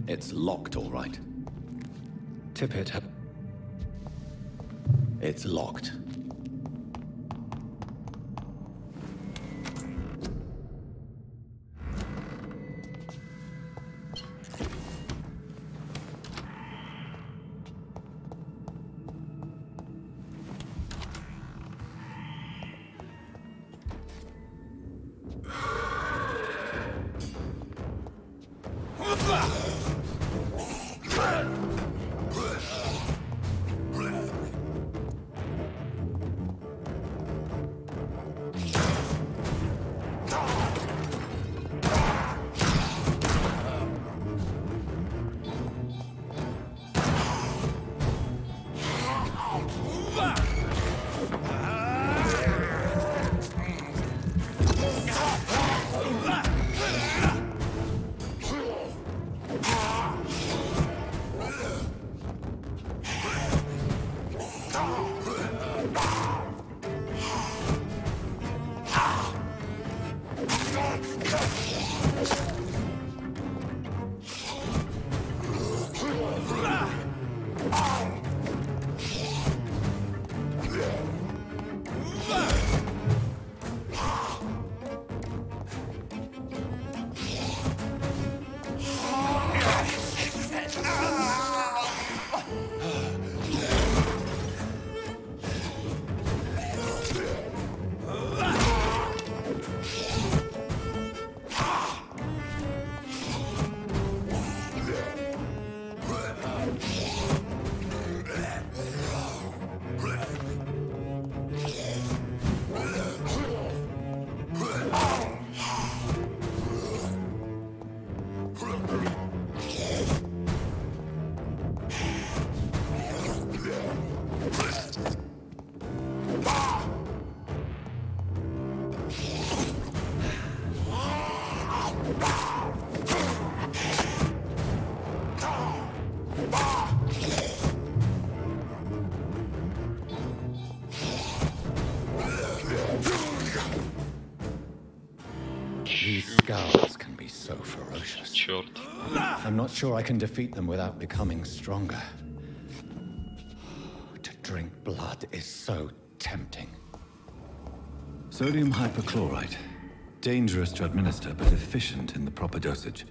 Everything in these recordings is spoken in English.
It's locked, all right. Tippett. It's locked. These scowls can be so ferocious. Черт. I'm not sure I can defeat them without becoming stronger. To drink blood is so tempting. Sodium hypochlorite. Dangerous to administer, but efficient in the proper dosage.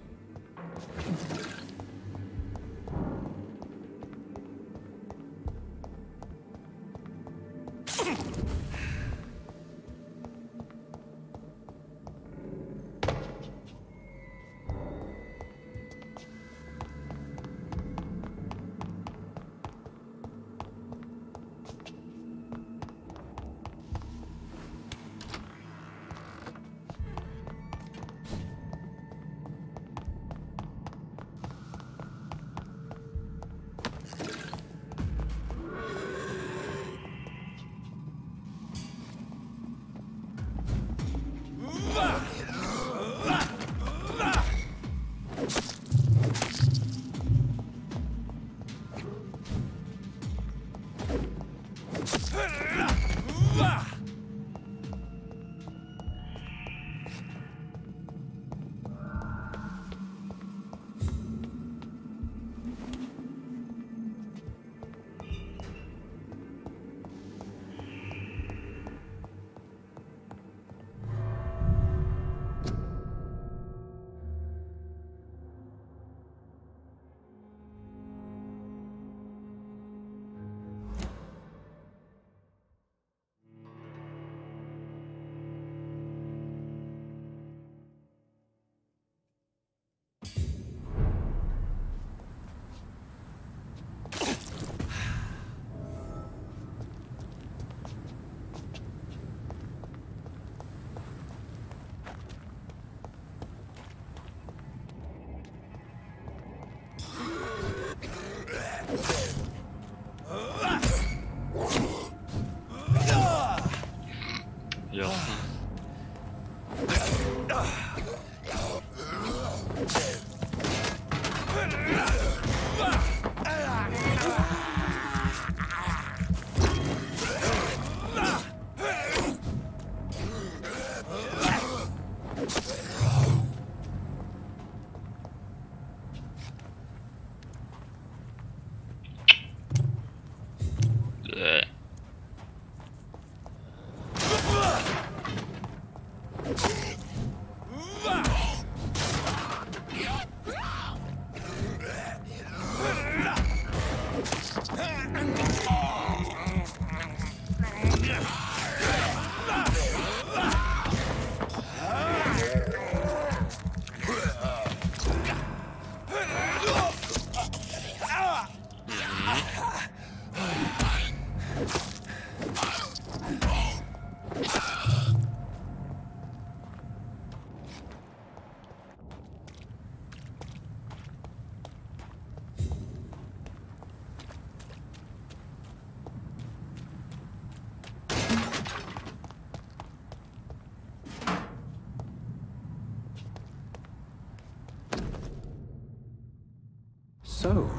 So,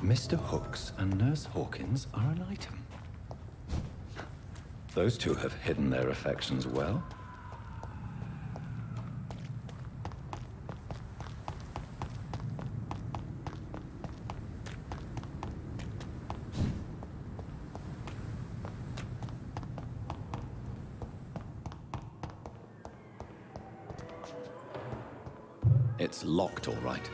Mr. Hooks and Nurse Hawkins are an item. Those two have hidden their affections well. It's locked, all right.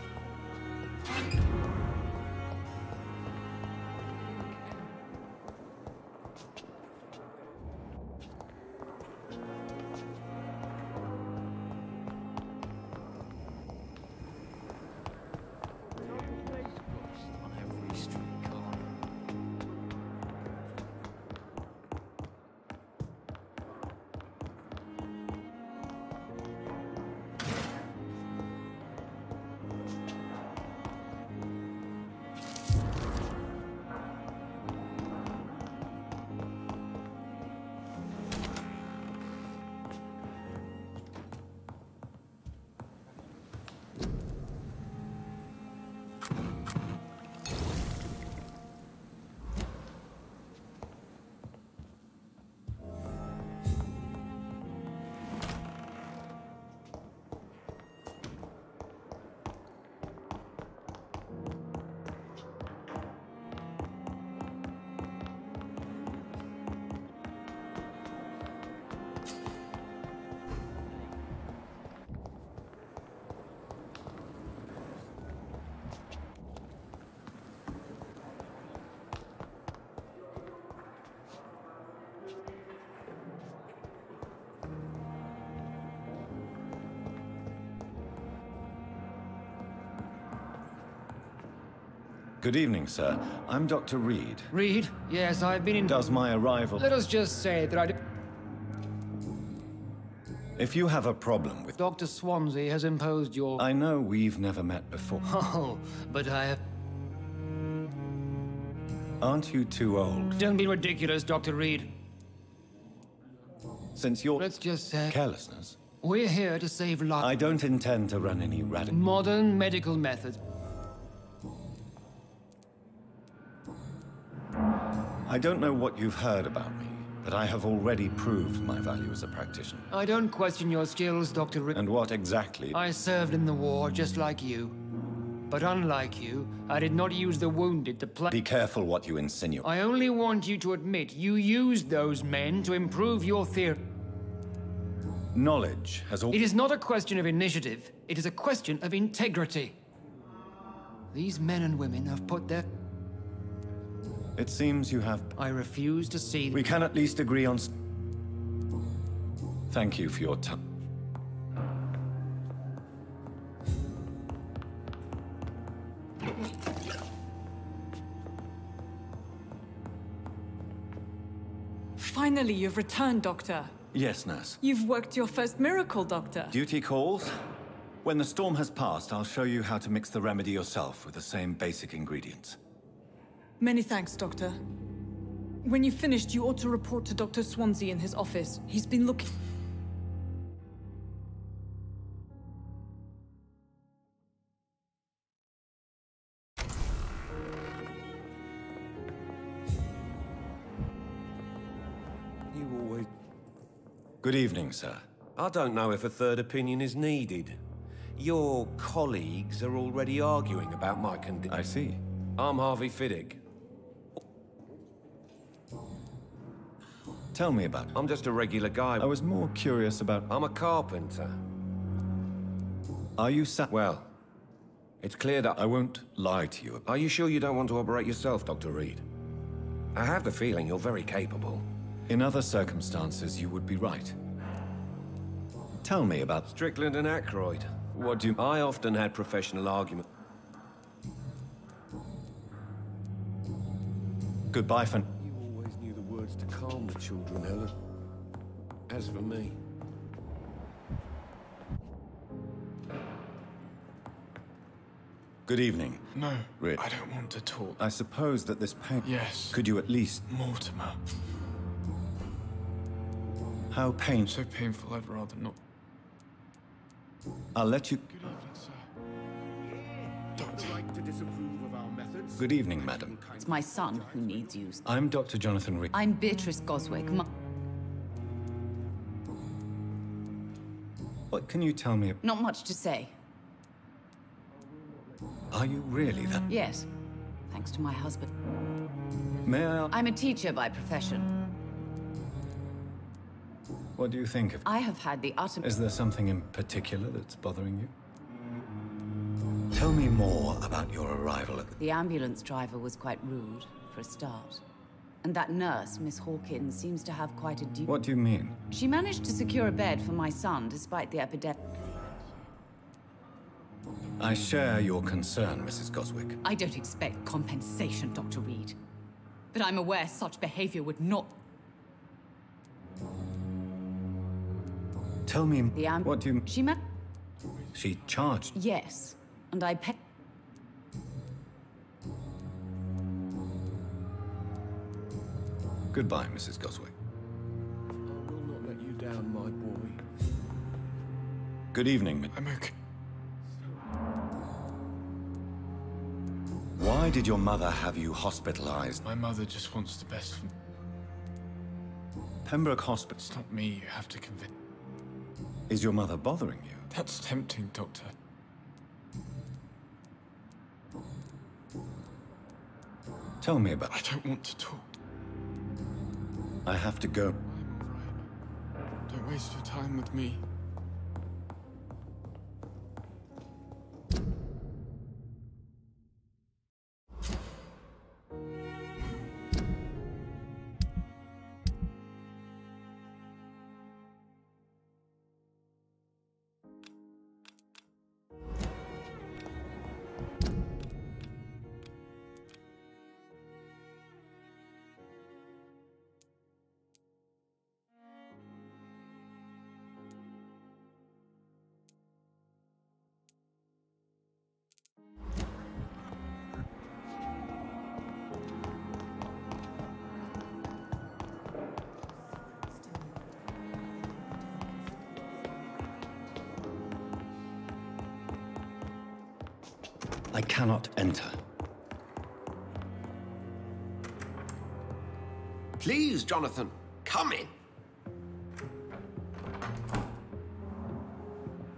Good evening, sir. I'm Dr. Reed. Reed? Yes, I've been in... Does my arrival... Let us just say that I... If you have a problem with... Dr. Swansea has imposed your... I know we've never met before. Oh, but I have... Aren't you too old? Don't be ridiculous, Dr. Reed. Since your... Let's just say... carelessness. We're here to save lives. I don't intend to run any radical... Modern medical methods. I don't know what you've heard about me, but I have already proved my value as a practitioner. I don't question your skills, Dr. Reed. And what exactly? I served in the war just like you. But unlike you, I did not use the wounded to play... Be careful what you insinuate. I only want you to admit you used those men to improve your theory. Knowledge has all... It is not a question of initiative. It is a question of integrity. These men and women have put their... It seems you have... I refuse to see... We can at least agree on... Thank you for your time. Finally, you've returned, Doctor. Yes, nurse. You've worked your first miracle, Doctor. Duty calls. When the storm has passed, I'll show you how to mix the remedy yourself with the same basic ingredients. Many thanks, Doctor. When you've finished, you ought to report to Dr. Swansea in his office. He's been looking... You always... Good evening, sir. I don't know if a third opinion is needed. Your colleagues are already arguing about my condition. I see. I'm Harvey Fiddick. Tell me about it. I'm just a regular guy. I was more curious about... I'm a carpenter. Are you Well, it's clear that... I won't lie to you. Are you sure you don't want to operate yourself, Dr. Reed? I have the feeling you're very capable. In other circumstances, you would be right. Tell me about... Strickland and Aykroyd. What do you... I often had professional arguments. Goodbye for... You always knew the words to calm the children, Helen. As for me... Good evening. No, Rick. I don't want to talk. I suppose that this pain... Yes. Could you at least... Mortimer. How painful... So painful, I'd rather not. I'll let you... Good evening, sir. Doctor. Right to disapprove Good evening, madam. It's my son who needs you. I'm Dr. Jonathan Reed. I'm Beatrice Goswick. What can you tell me? Not much to say. Are you really that? Yes, thanks to my husband. May I? I'm a teacher by profession. What do you think of? I have had the utter... Is there something in particular that's bothering you? Tell me more about your arrival at The ambulance driver was quite rude, for a start. And that nurse, Miss Hawkins, seems to have quite a deep... What do you mean? She managed to secure a bed for my son, despite the epidemic. I share your concern, Mrs. Goswick. I don't expect compensation, Dr. Reed. But I'm aware such behavior would not... Tell me, what do you... She charged... Yes, and I pay... Goodbye, Mrs. Goswick. I will not let you down, my boy. Good evening. I'm okay. Why did your mother have you hospitalized? My mother just wants the best for me. Pembroke Hospital. It's not me you have to convince. Is your mother bothering you? That's tempting, Doctor. Tell me about... I don't want to talk. I have to go. I'm all right. Don't waste your time with me. I cannot enter. Please, Jonathan, come in.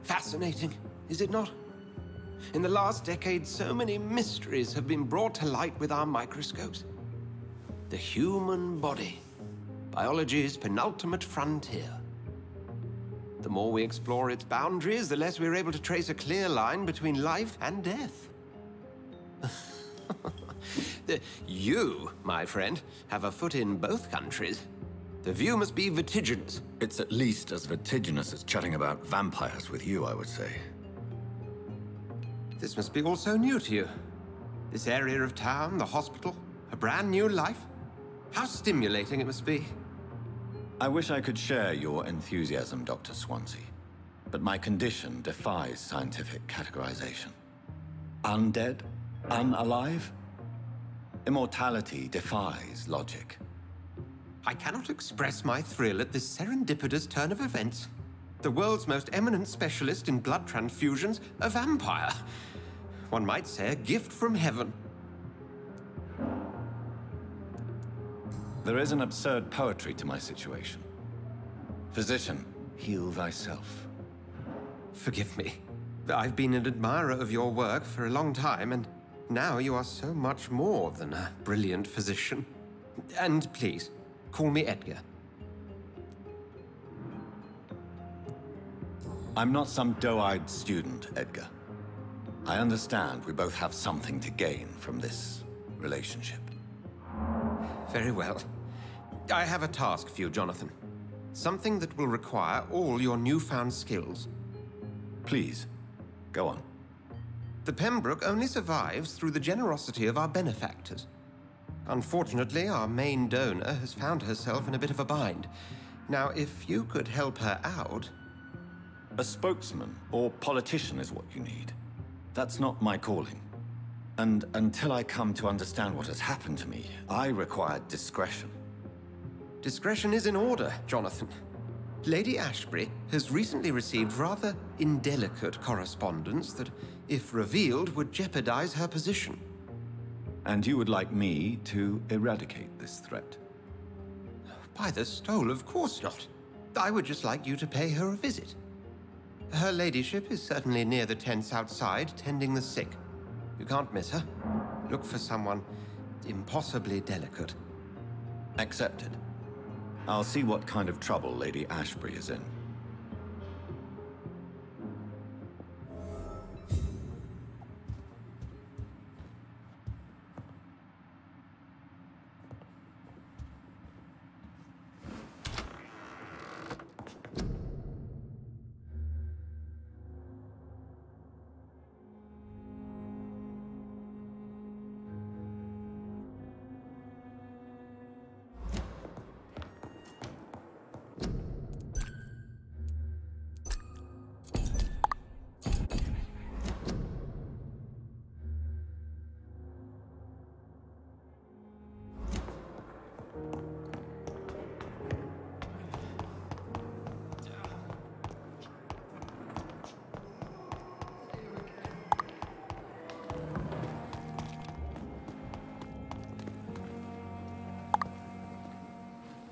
Fascinating, is it not? In the last decade, so many mysteries have been brought to light with our microscopes. The human body, biology's penultimate frontier. The more we explore its boundaries, the less we're able to trace a clear line between life and death. You, my friend, have a foot in both countries. The view must be vertiginous. It's at least as vertiginous as chatting about vampires with you, I would say. This must be all so new to you. This area of town, the hospital, a brand new life. How stimulating it must be. I wish I could share your enthusiasm, Dr. Swansea, but my condition defies scientific categorization. Undead? Unalive? Immortality defies logic. I cannot express my thrill at this serendipitous turn of events. The world's most eminent specialist in blood transfusions, a vampire. One might say a gift from heaven. There is an absurd poetry to my situation. Physician, heal thyself. Forgive me. I've been an admirer of your work for a long time, and now you are so much more than a brilliant physician. And please, call me Edgar. I'm not some doe-eyed student, Edgar. I understand we both have something to gain from this relationship. Very well. I have a task for you, Jonathan. Something that will require all your newfound skills. Please, go on. The Pembroke only survives through the generosity of our benefactors. Unfortunately, our main donor has found herself in a bit of a bind. Now, if you could help her out... A spokesman or politician is what you need. That's not my calling. And until I come to understand what has happened to me, I require discretion. Discretion is in order, Jonathan. Lady Ashbury has recently received rather indelicate correspondence that, if revealed, would jeopardize her position. And you would like me to eradicate this threat? By the stole, of course not. I would just like you to pay her a visit. Her ladyship is certainly near the tents outside, tending the sick. You can't miss her. Look for someone impossibly delicate. Accepted. I'll see what kind of trouble Lady Ashbury is in.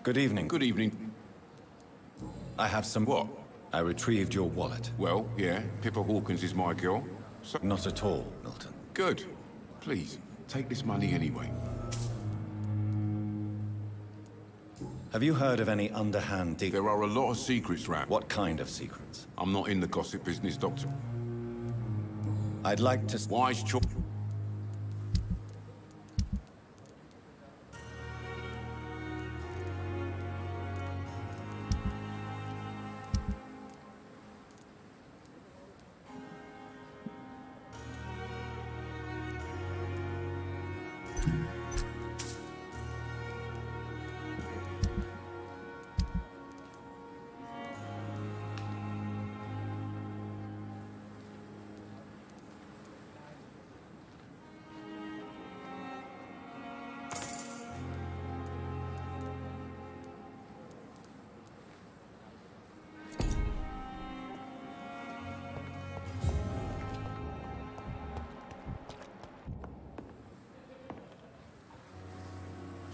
Good evening. Good evening. I have some... What? I retrieved your wallet. Well, yeah, Pippa Hawkins is my girl. So... Not at all, Milton. Good. Please, take this money anyway. Have you heard of any underhand deal? There are a lot of secrets, Ram. What kind of secrets? I'm not in the gossip business, Doctor. I'd like to... Wise choice.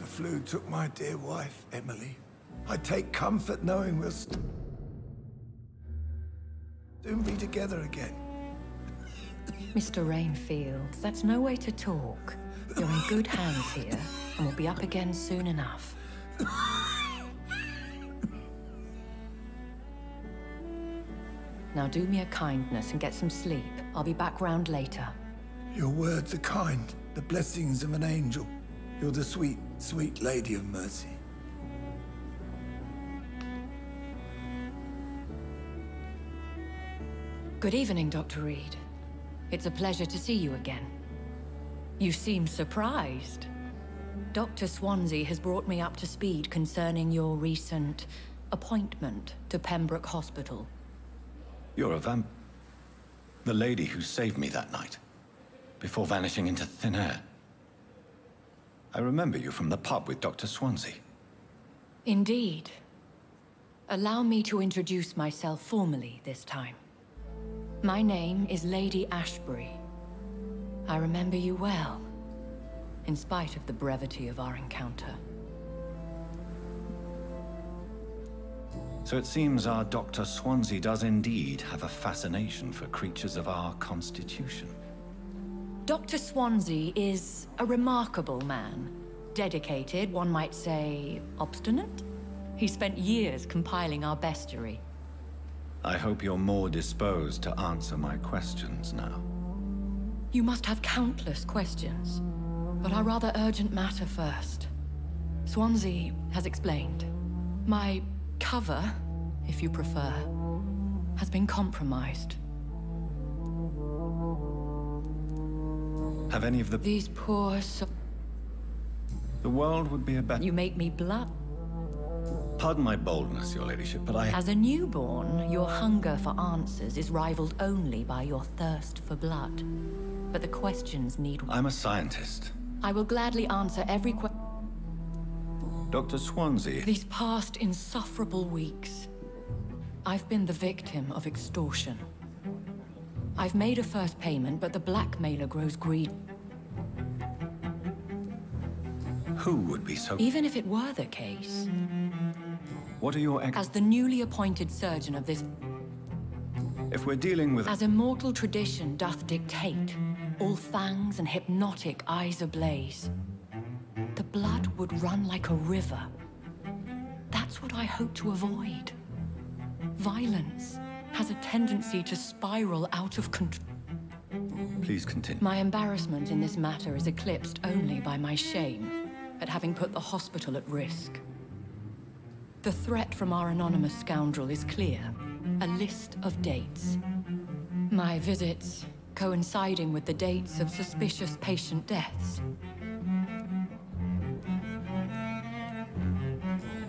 The flu took my dear wife, Emily. I take comfort knowing we'll soon be together again. Mr. Rainfield, that's no way to talk. You're in good hands here, and we'll be up again soon enough. Now do me a kindness and get some sleep. I'll be back round later. Your words are kind, the blessings of an angel. You're the sweet, sweet Lady of Mercy. Good evening, Dr. Reed. It's a pleasure to see you again. You seem surprised. Dr. Swansea has brought me up to speed concerning your recent appointment to Pembroke Hospital. You're a the lady who saved me that night, before vanishing into thin air. I remember you from the pub with Dr. Swansea. Indeed. Allow me to introduce myself formally this time. My name is Lady Ashbury. I remember you well, in spite of the brevity of our encounter. So it seems our Dr. Swansea does indeed have a fascination for creatures of our constitution. Dr. Swansea is a remarkable man. Dedicated, one might say, obstinate? He spent years compiling our bestiary. I hope you're more disposed to answer my questions now. You must have countless questions, but our rather urgent matter first. Swansea has explained. My cover, if you prefer, has been compromised. Have any of These poor The world would be a better... You make me blush. Pardon my boldness, your ladyship, but As a newborn, your hunger for answers is rivaled only by your thirst for blood. But the questions need... I'm a scientist. I will gladly answer every question. Dr. Swansea... These past insufferable weeks, I've been the victim of extortion. I've made a first payment, but the blackmailer grows greedy. Who would be so... Even if it were the case, What are your as the newly appointed surgeon of this... If we're dealing with... As immortal tradition doth dictate, all fangs and hypnotic eyes ablaze, the blood would run like a river. That's what I hope to avoid. Violence has a tendency to spiral out of control. Please continue. My embarrassment in this matter is eclipsed only by my shame at having put the hospital at risk. The threat from our anonymous scoundrel is clear. A list of dates. My visits coinciding with the dates of suspicious patient deaths.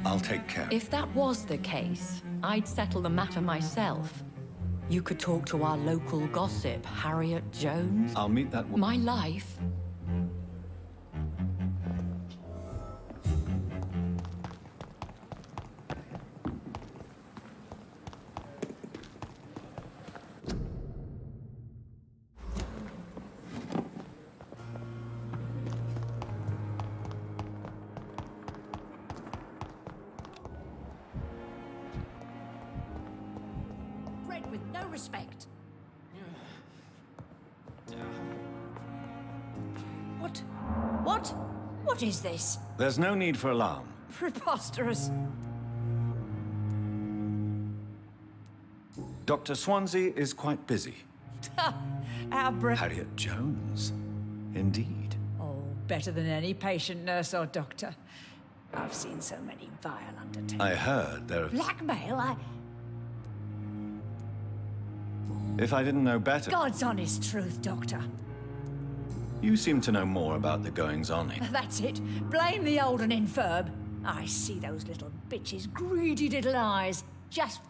I'll take care. If that was the case, I'd settle the matter myself. You could talk to our local gossip, Harriet Jones. I'll meet that woman. My life... With no respect. What is this? There's no need for alarm. Preposterous. Dr. Swansea is quite busy. Harriet Jones? Indeed. Oh, better than any patient, nurse, or doctor. I've seen so many vile undertakings. I heard there are... Blackmail? If I didn't know better... God's honest truth, Doctor. You seem to know more about the goings-on here. That's it. Blame the old and infirm. I see those little bitches' greedy little eyes. Just...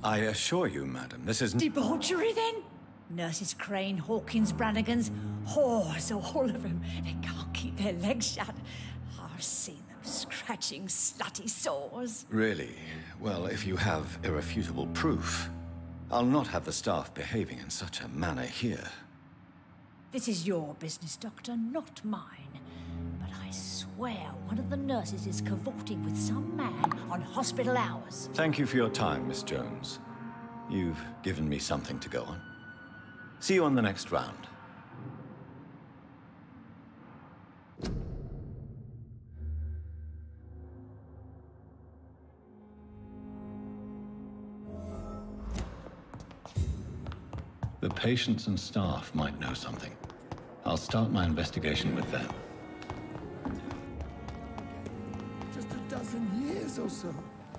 I assure you, madam, this isn't... Debauchery, then? Nurses Crane, Hawkins, Brannigans, whores, all of them. They can't keep their legs shut. I've seen them scratching slutty sores. Really? Well, if you have irrefutable proof, I'll not have the staff behaving in such a manner here. This is your business, Doctor, not mine. But I swear one of the nurses is cavorting with some man on hospital hours. Thank you for your time, Miss Jones. You've given me something to go on. See you on the next round. The patients and staff might know something. I'll start my investigation with them. Just a dozen years or so.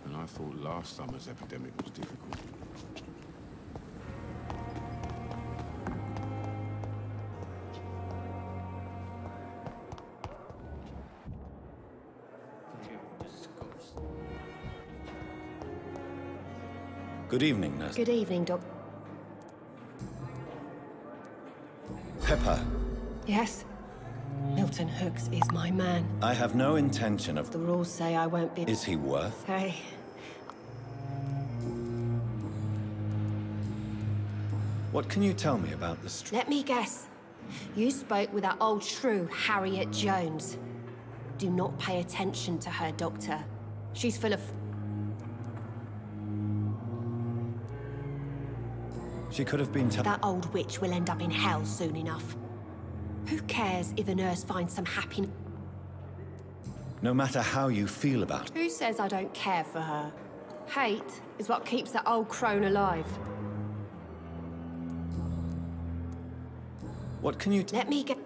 And I thought last summer's epidemic was difficult. Good evening, nurse. Good evening, Doc. Pepper. Yes? Milton Hooks is my man. I have no intention of... The rules say I won't be... Is he worth? Hey. What can you tell me about the street? Let me guess. You spoke with that old shrew, Harriet Jones. Do not pay attention to her, Doctor. She's full of... She could have been... That old witch will end up in hell soon enough. Who cares if a nurse finds some happiness? No matter how you feel about it. Who says I don't care for her? Hate is what keeps that old crone alive. What can you... Let me get...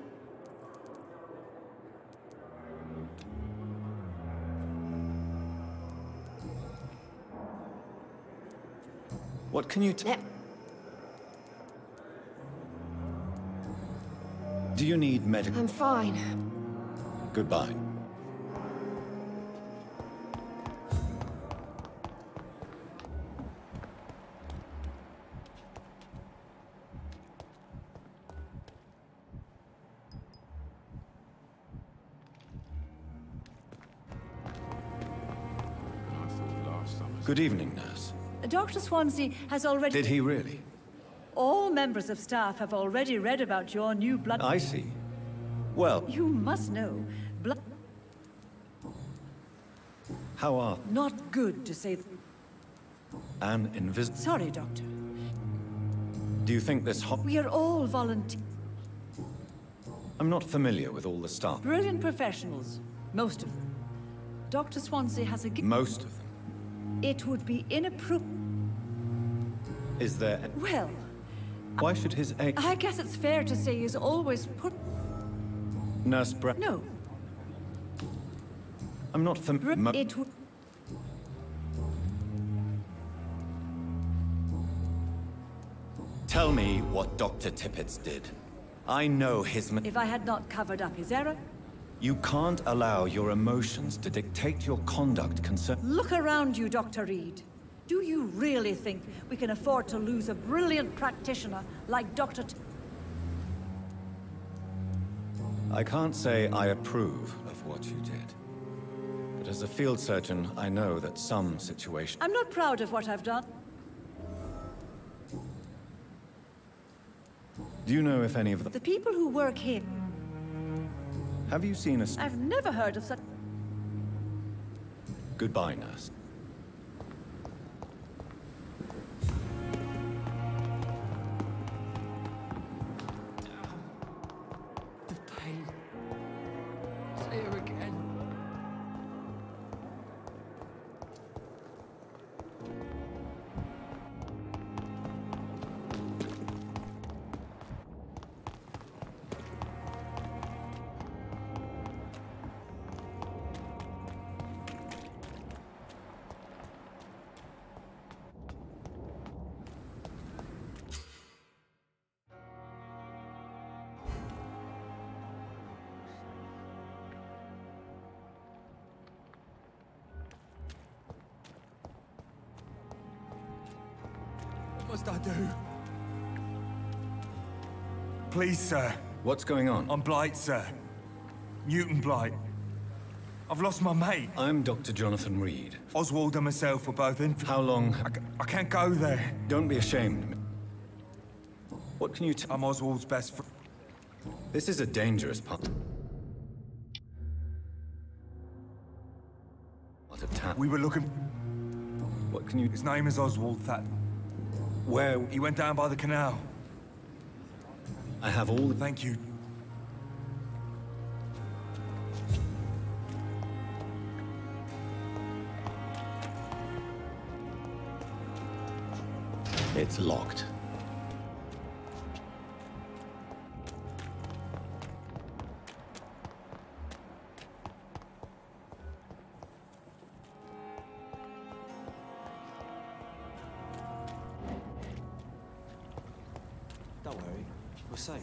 What can you... Do you need medical... I'm fine. Goodbye. Good evening, nurse. Dr. Swansea has already... Did he really? All members of staff have already read about your new blood... I see. Well... You must know, Blood. How are... Not good, to say... An invisible... Sorry, Doctor. Do you think this We are all volunteers. I'm not familiar with all the staff. Brilliant professionals. Most of them. Dr. Swansea has a... Most of them? It would be inappropriate... Is there... Well... Why should his egg... I guess it's fair to say he's always put... Nurse Brett... No. I'm not familiar... It would... Tell me what Dr. Tippett did. I know his... If I had not covered up his error... You can't allow your emotions to dictate your conduct Look around you, Dr. Reed. Do you really think we can afford to lose a brilliant practitioner like Dr. I can't say I approve of what you did. But as a field surgeon, I know that some situations... I'm not proud of what I've done. Do you know if any of The people who work here... Have you seen us? I've never heard of such... Goodbye, nurse. The pain. Say her again. What must I do? Please, sir. What's going on? I'm Blight, sir. Newton Blight. I've lost my mate. I'm Dr. Jonathan Reed. Oswald and myself were both in... How long? I can't go there. Don't be ashamed. What can you tell? I'm Oswald's best friend. This is a dangerous part. What a town. We were looking... What can you... His name is Oswald, that... Where? He went down by the canal. I have all... Thank you. It's locked. Don't worry, we're safe.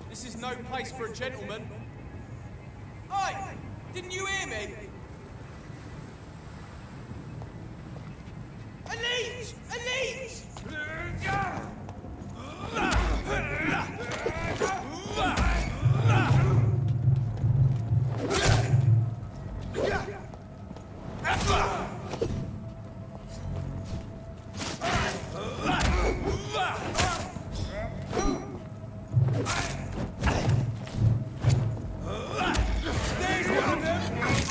This is no place for a gentleman. Oi! Didn't you hear me? Elite! Elite!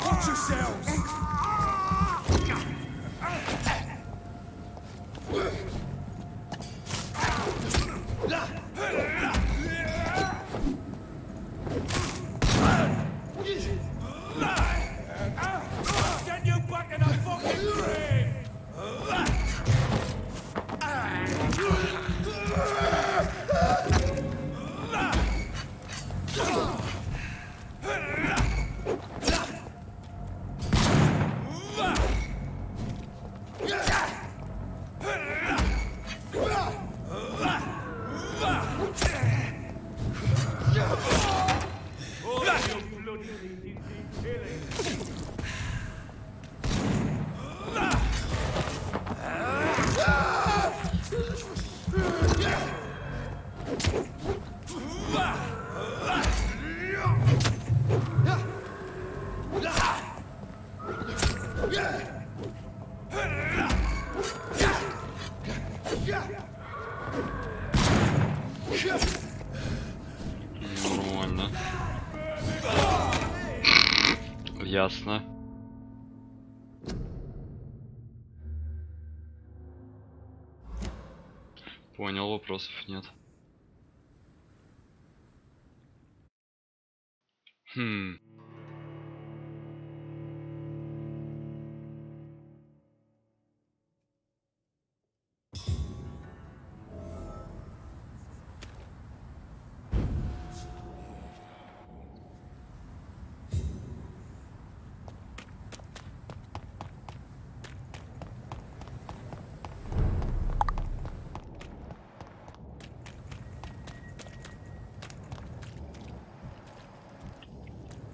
Watch Нормально. Ясно. Понял, вопросов нет.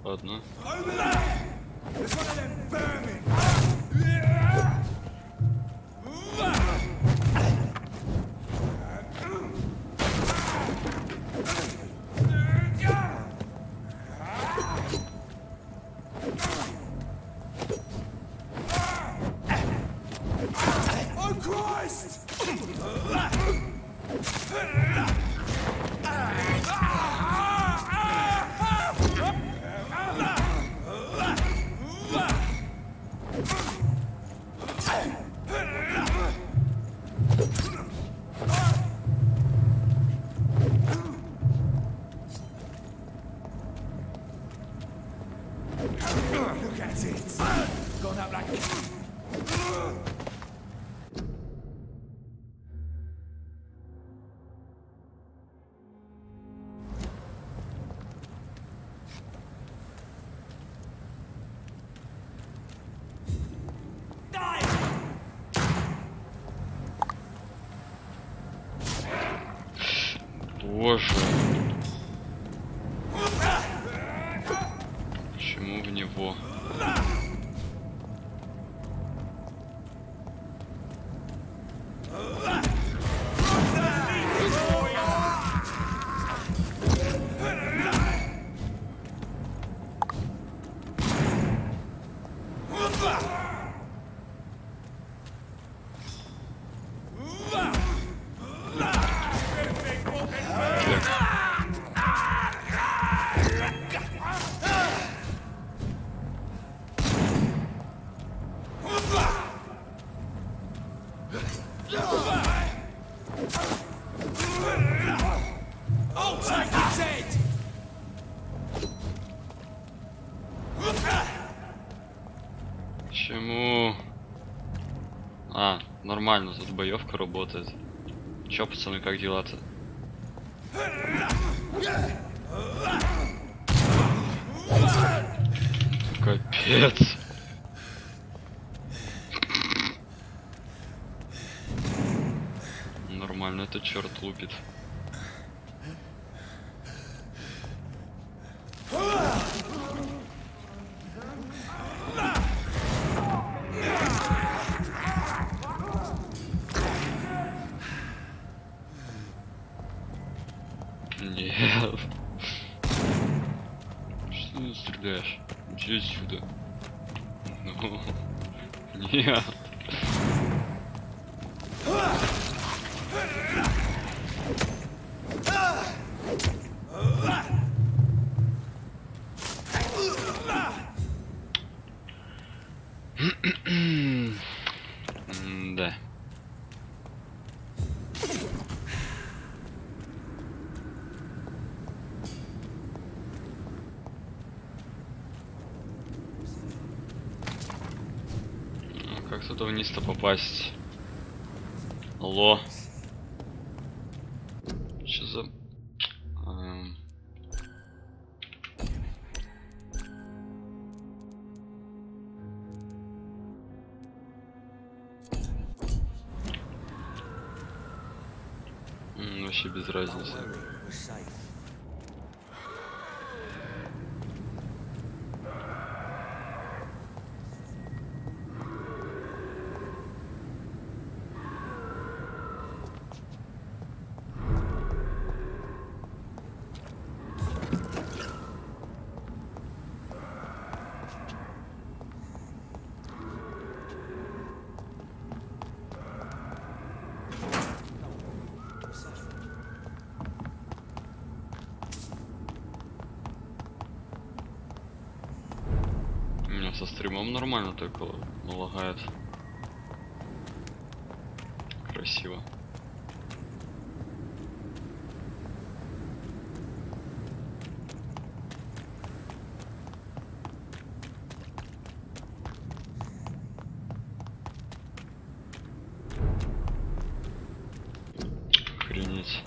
Ладно. Oh Christ! Look at it! Gone up like... Боже. Почему в него? I'll take his head! Почему? А, нормально, тут боевка работает. Чё, пацаны, как дела-то? Капец. Нормально, это черт лупит. Нет. Что ты не стреляешь? Иди сюда. Ну. Нет. Да. Как туда вниз-то попасть? Алло. Что за... Вообще без разницы. стримом нормально, только лагает. Красиво. Охренеть.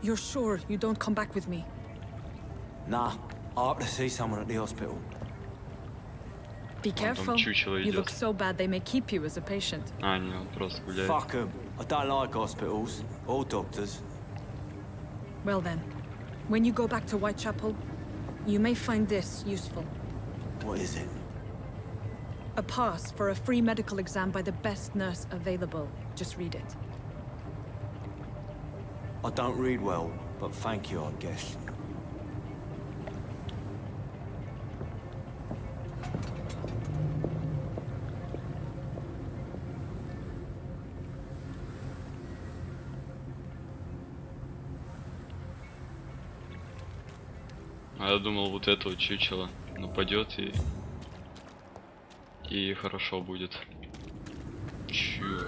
You're sure you don't come back with me? Nah, I have to see someone at the hospital. Be careful. You look so bad they may keep you as a patient. А, не, он просто гуляет. Fuck them. I don't like hospitals or doctors. Well then, when you go back to Whitechapel, you may find this useful. What is it? A pass for a free medical exam by the best nurse available. Just read it. I don't read well, but thank you, I guess. А я думал, вот это вот чучело нападет и хорошо будет. Чё?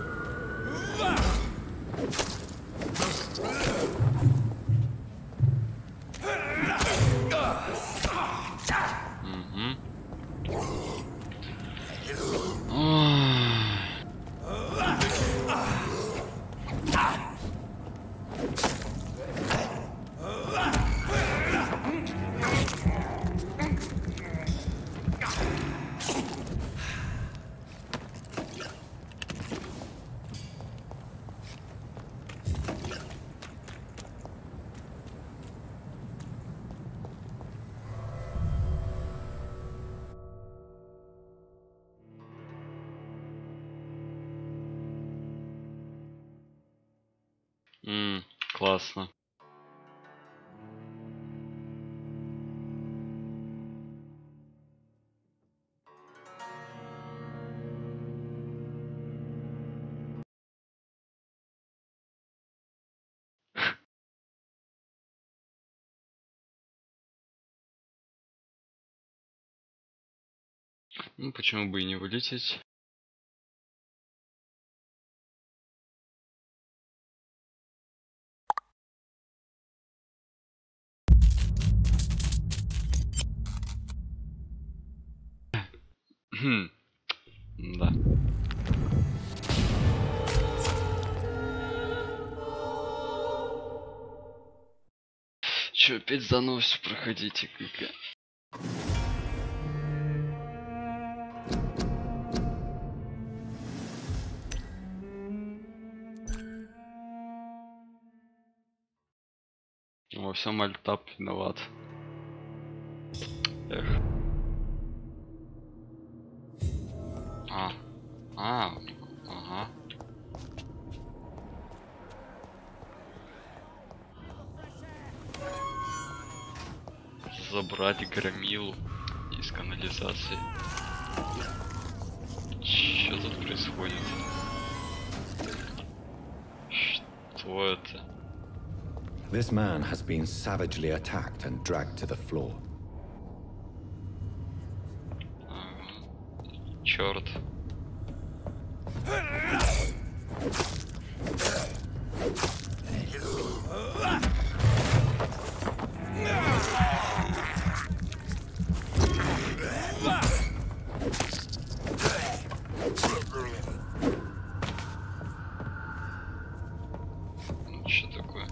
Классно. Ну, почему бы и не вылететь? Да. Чё, опять заново все проходите, как-то? Во всем альтап виноват. Эх. Ага. Забрать громилу из канализации. Что тут происходит? Что это? This man has been savagely attacked and dragged to the floor. Черт. Что такое?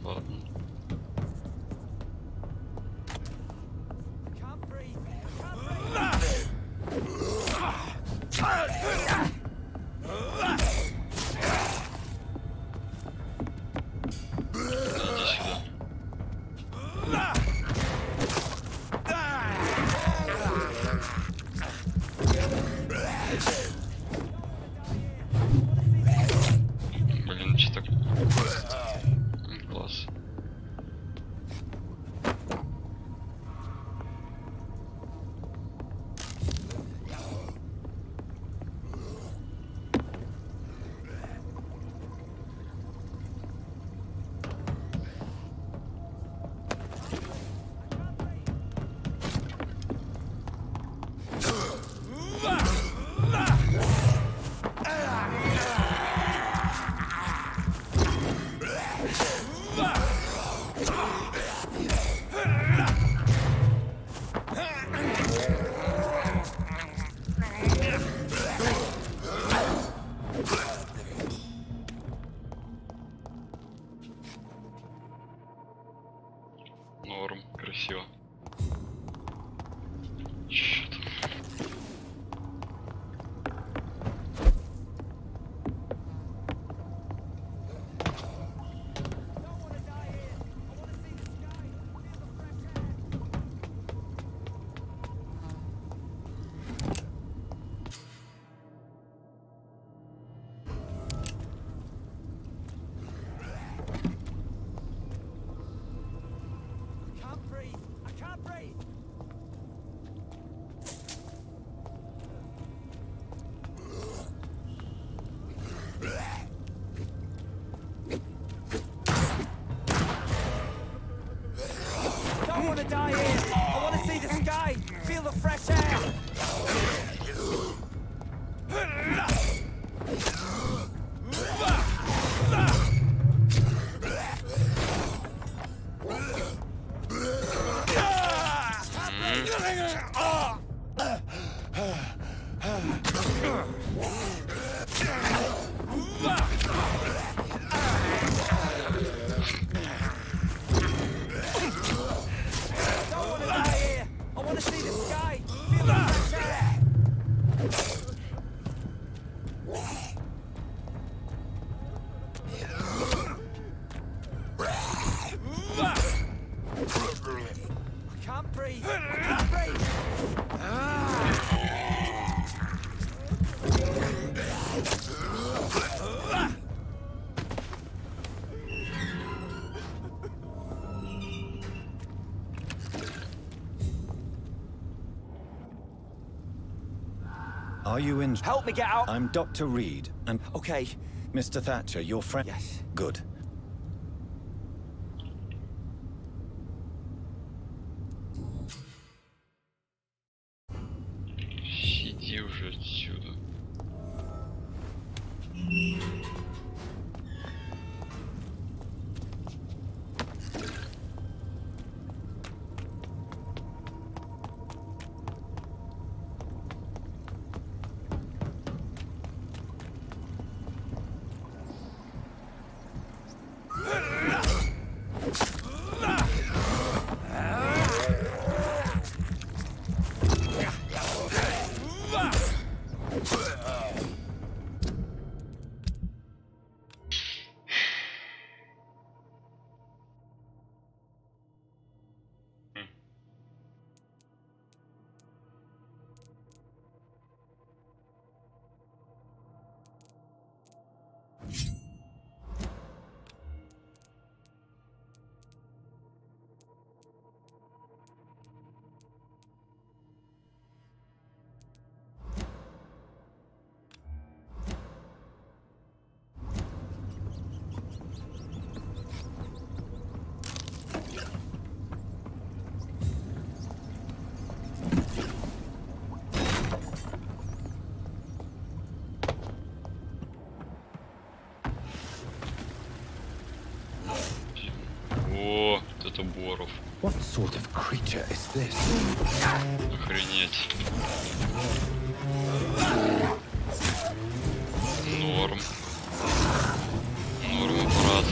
Ладно. все. Чё там? Are you in? Help me get out! I'm Dr. Reed, and... Okay. Mr. Thatcher, your friend... Yes. Good. Иди уже отсюда. О, это Боров. What sort of creature is this? Охренеть. Норм. Норм, аппарат.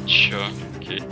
Чё? Окей.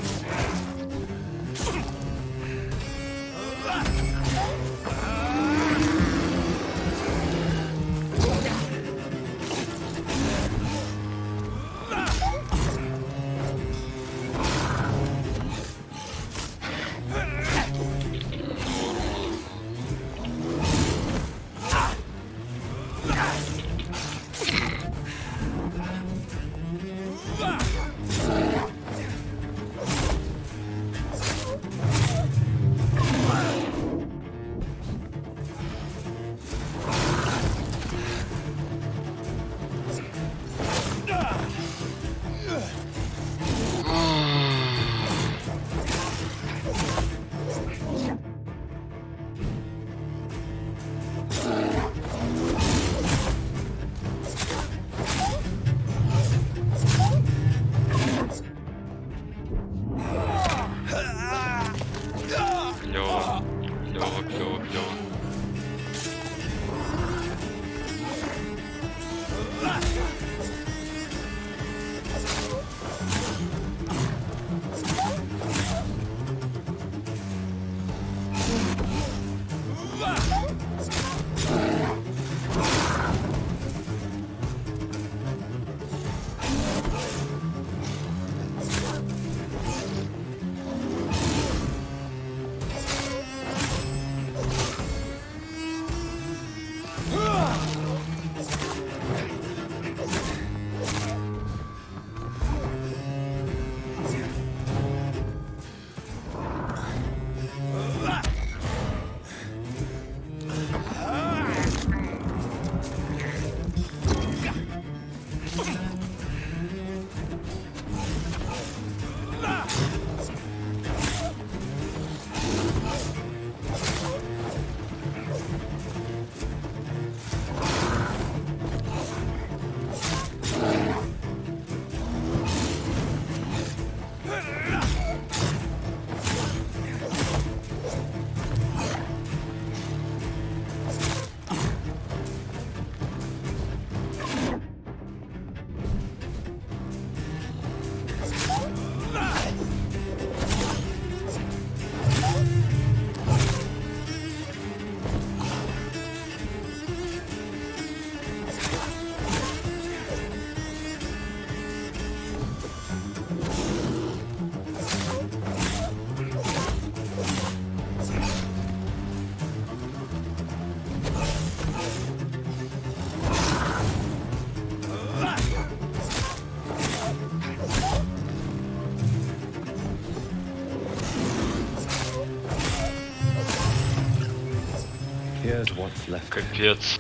There's what's left. Капец.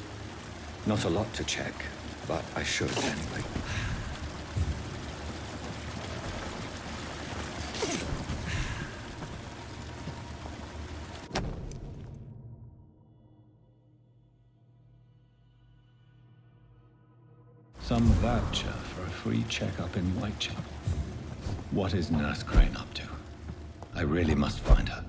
Not a lot to check, but I should anyway. Some voucher for a free checkup in Whitechapel. What is Nurse Crane up to? I really must find her.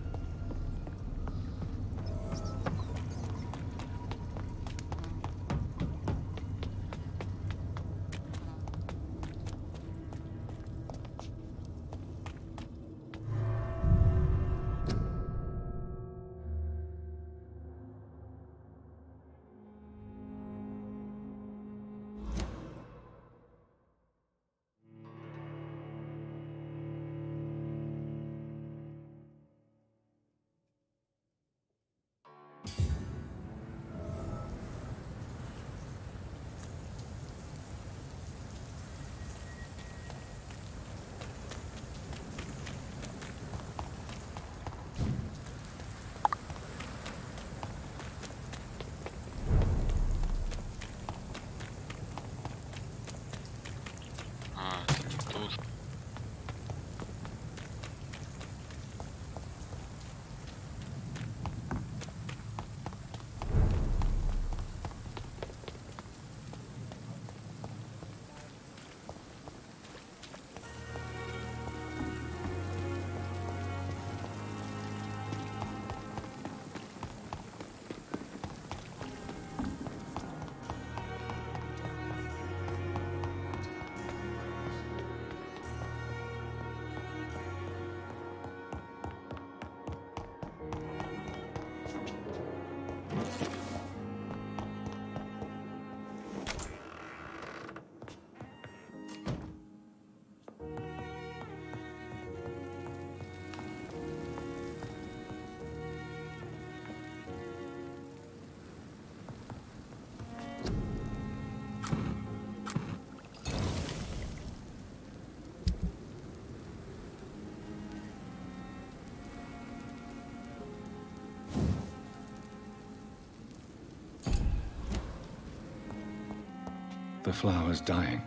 The flower's dying.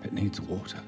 It needs water.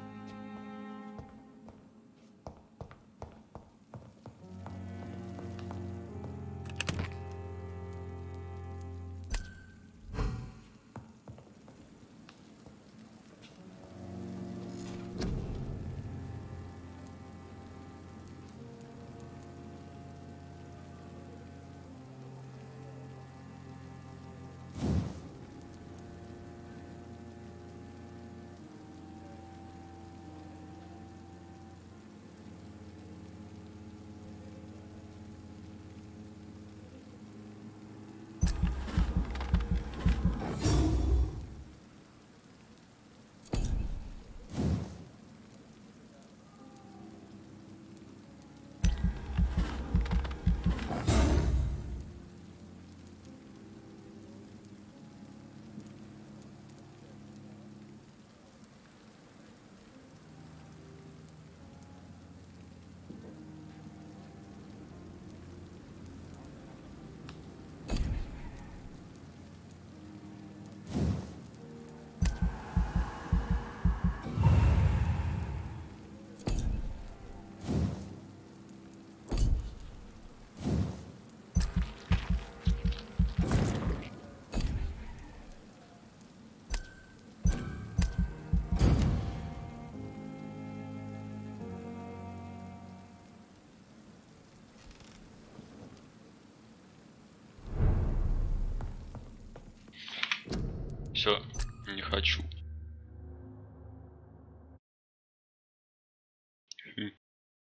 Все, не хочу.